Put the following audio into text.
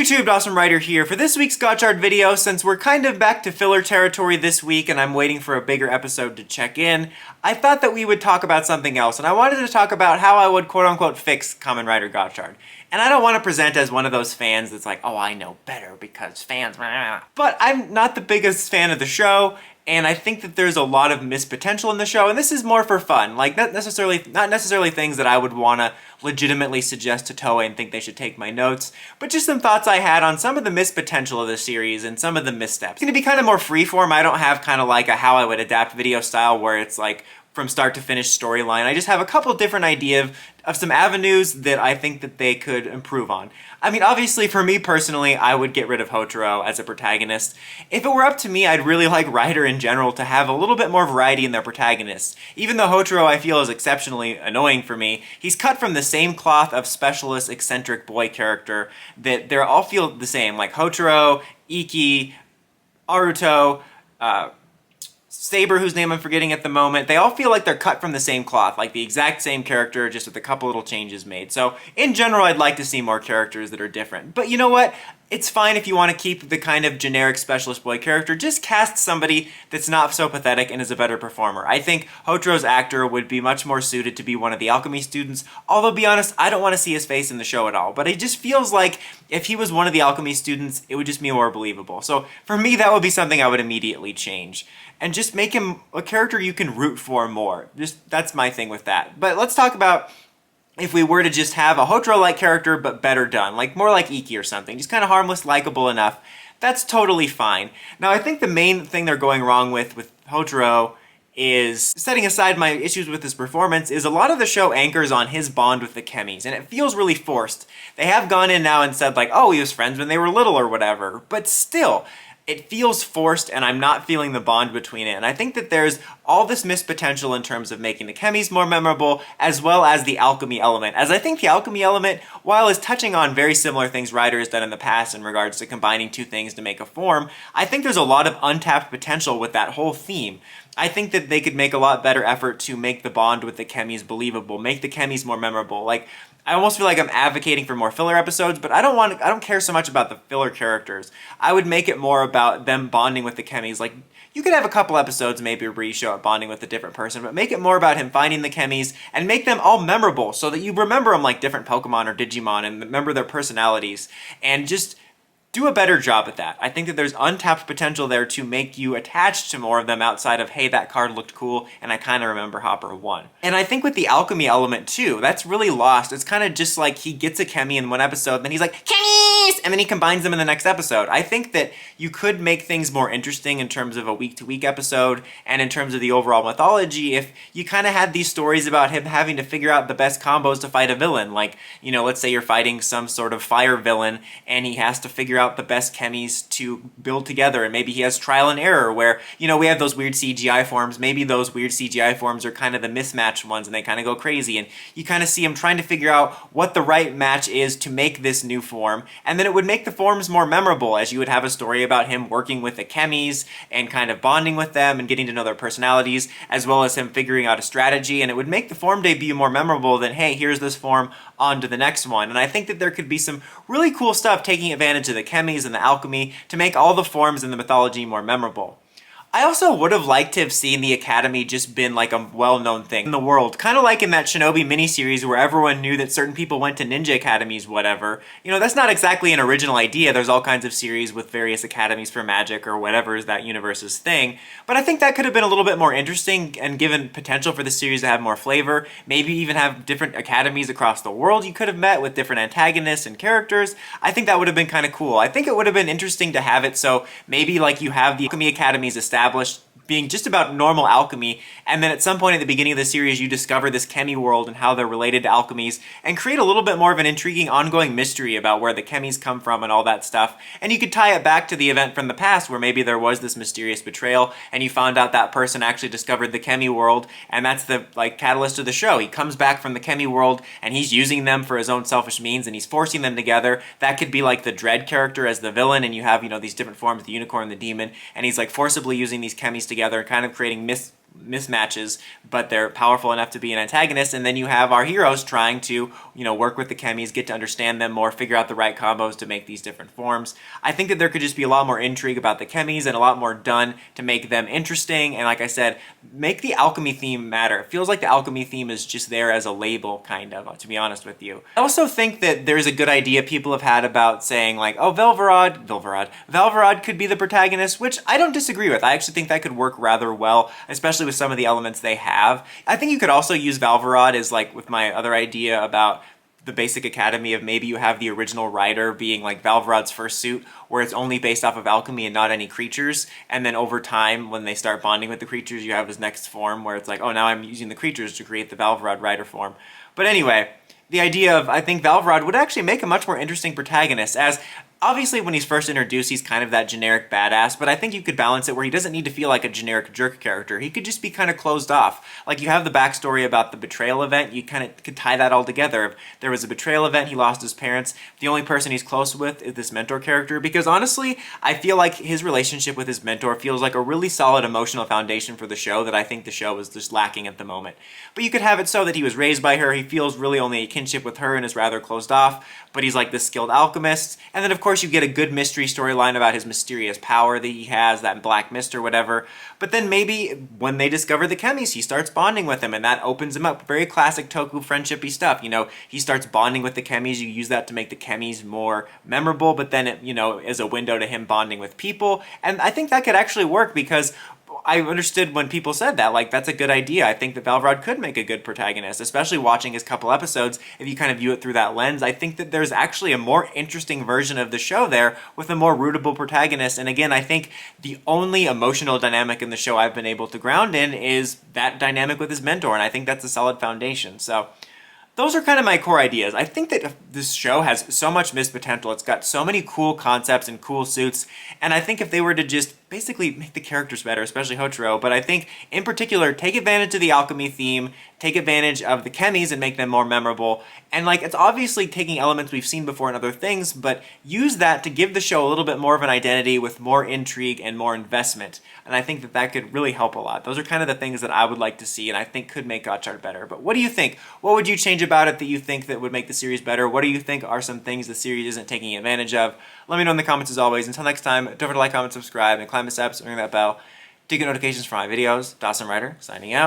YouTube, Awesome Rider here. For this week's Gotchard video, since we're kind of back to filler territory this week and I'm waiting for a bigger episode to check in, I thought that we would talk about something else, and I wanted to talk about how I would quote-unquote fix Kamen Rider Gotchard. And I don't want to present as one of those fans that's like, oh, I know better because fans, but I'm not the biggest fan of the show, and I think that there's a lot of missed potential in the show, and this is more for fun. Like, not necessarily things that I would want to legitimately suggest to Toei and think they should take my notes, but just some thoughts I had on some of the missed potential of the series and some of the missteps. It's going to be kind of more freeform. I don't have kind of like a how I would adapt video style where it's like from start to finish storyline. I just have a couple different ideas of some avenues that I think that they could improve on. I mean, obviously for me personally, I would get rid of Hotaro as a protagonist. If it were up to me, I'd really like Rider in general to have a little bit more variety in their protagonists. Even though Hotaro I feel is exceptionally annoying for me, he's cut from the same cloth of specialist eccentric boy character that they all feel the same, like Hotaro, Iki, Aruto, Saber, whose name I'm forgetting at the moment. They all feel like they're cut from the same cloth, like the exact same character, just with a couple little changes made. So, in general, I'd like to see more characters that are different. But you know what? It's fine if you want to keep the kind of generic specialist boy character. Just cast somebody that's not so pathetic and is a better performer. I think Hotaro's actor would be much more suited to be one of the alchemy students. Although, to be honest, I don't want to see his face in the show at all. But it just feels like if he was one of the alchemy students, it would just be more believable. So, for me, that would be something I would immediately change. And just make him a character you can root for more. That's my thing with that. But let's talk about if we were to just have a Hotaro-like character, but better done. Like, more like Iki or something. Just kind of harmless, likable enough. That's totally fine. Now, I think the main thing they're going wrong with Hotaro is, setting aside my issues with his performance, is a lot of the show anchors on his bond with the chemies, and it feels really forced. They have gone in now and said, like, oh, he was friends when they were little or whatever. But still, it feels forced, and I'm not feeling the bond between it. And I think that there's all this missed potential in terms of making the chemies more memorable, as well as the alchemy element. As I think the alchemy element, while is touching on very similar things Rider has done in the past in regards to combining two things to make a form, I think there's a lot of untapped potential with that whole theme. I think that they could make a lot better effort to make the bond with the chemies believable, make the chemies more memorable. Like, I almost feel like I'm advocating for more filler episodes, but I don't care so much about the filler characters. I would make it more about them bonding with the chemies. Like, you could have a couple episodes maybe where you show up bonding with a different person, but make it more about him finding the chemies and make them all memorable so that you remember them like different Pokemon or Digimon and remember their personalities, and just do a better job at that. I think that there's untapped potential there to make you attached to more of them outside of, hey, that card looked cool, and I kind of remember Hopper won. And I think with the alchemy element too, that's really lost. It's kind of just like he gets a chemi in one episode, and then he's like, chemies! And then he combines them in the next episode. I think that you could make things more interesting in terms of a week-to-week episode, and in terms of the overall mythology, if you kind of had these stories about him having to figure out the best combos to fight a villain. Like, you know, let's say you're fighting some sort of fire villain, and he has to figure out the best chemies to build together, and maybe he has trial and error where, you know, we have those weird CGI forms. Maybe those weird CGI forms are kind of the mismatched ones and they kind of go crazy, and you kind of see him trying to figure out what the right match is to make this new form, and then it would make the forms more memorable, as you would have a story about him working with the chemies and kind of bonding with them and getting to know their personalities, as well as him figuring out a strategy, and it would make the form debut more memorable than, hey, here's this form, on to the next one. And I think that there could be some really cool stuff taking advantage of the chemies and the alchemy to make all the forms in the mythology more memorable. I also would have liked to have seen the Academy just been like a well-known thing in the world. Kind of like in that Shinobi miniseries where everyone knew that certain people went to ninja academies, whatever. You know, that's not exactly an original idea. There's all kinds of series with various academies for magic or whatever is that universe's thing. But I think that could have been a little bit more interesting and given potential for the series to have more flavor. Maybe even have different academies across the world you could have met with different antagonists and characters. I think that would have been kind of cool. I think it would have been interesting to have it so maybe like you have the alchemy academies established being just about normal alchemy, and then at some point at the beginning of the series you discover this chemi world and how they're related to alchemies, and create a little bit more of an intriguing ongoing mystery about where the chemies come from and all that stuff. And you could tie it back to the event from the past where maybe there was this mysterious betrayal and you found out that person actually discovered the chemi world, and that's the like catalyst of the show. He comes back from the chemi world and he's using them for his own selfish means and he's forcing them together. That could be like the Dread character as the villain, and you have, you know, these different forms, the unicorn, the demon, and he's like forcibly using these chemies together, kind of creating mismatches, but they're powerful enough to be an antagonist. And then you have our heroes trying to, work with the chemis, get to understand them more, figure out the right combos to make these different forms. I think that there could just be a lot more intrigue about the chemis and a lot more done to make them interesting. And like I said, make the alchemy theme matter. It feels like the alchemy theme is just there as a label, kind of, to be honest with you. I also think that there's a good idea people have had about saying like, oh, Valvarad could be the protagonist, which I don't disagree with. I actually think that could work rather well, especially with some of the elements they have. I think you could also use Valvarad as like with my other idea about the basic academy of maybe you have the original rider being like Valvarad's first suit, where it's only based off of alchemy and not any creatures, and then over time when they start bonding with the creatures you have his next form where it's like, oh, now I'm using the creatures to create the Valvarad rider form. But anyway, the idea of, I think Valvarad would actually make a much more interesting protagonist, as obviously when he's first introduced he's kind of that generic badass, but I think you could balance it where he doesn't need to feel like a generic jerk character. He could just be kind of closed off. Like you have the backstory about the betrayal event, you kind of could tie that all together. If there was a betrayal event, he lost his parents, the only person he's close with is this mentor character, because honestly I feel like his relationship with his mentor feels like a really solid emotional foundation for the show that I think the show is just lacking at the moment. But you could have it so that he was raised by her, he feels really only a kinship with her and is rather closed off, but he's like this skilled alchemist. And then of course you get a good mystery storyline about his mysterious power that he has, that black mist or whatever. But then maybe when they discover the chemis, he starts bonding with them and that opens him up. Very classic Toku friendshipy stuff. He starts bonding with the chemis, you use that to make the chemis more memorable, but then it, is a window to him bonding with people. And I think that could actually work, because I understood when people said that, like, that's a good idea. I think that Valvarad could make a good protagonist, especially watching his couple episodes. If you kind of view it through that lens, I think that there's actually a more interesting version of the show there with a more rootable protagonist. And again, I think the only emotional dynamic in the show I've been able to ground in is that dynamic with his mentor, and I think that's a solid foundation. So those are kind of my core ideas. I think that this show has so much missed potential. It's got so many cool concepts and cool suits, and I think if they were to just basically make the characters better, especially Hochiro, but I think in particular take advantage of the alchemy theme, take advantage of the chemis and make them more memorable, and like it's obviously taking elements we've seen before in other things, but use that to give the show a little bit more of an identity with more intrigue and more investment, and I think that that could really help a lot. Those are kind of the things that I would like to see and I think could make Gotchard better. But what do you think? What would you change about it that you think that would make the series better? What do you think are some things the series isn't taking advantage of? Let me know in the comments as always. Until next time, don't forget to like, comment, subscribe, and climb the steps, ring that bell to get notifications for my videos. Dawson Ryder, signing out.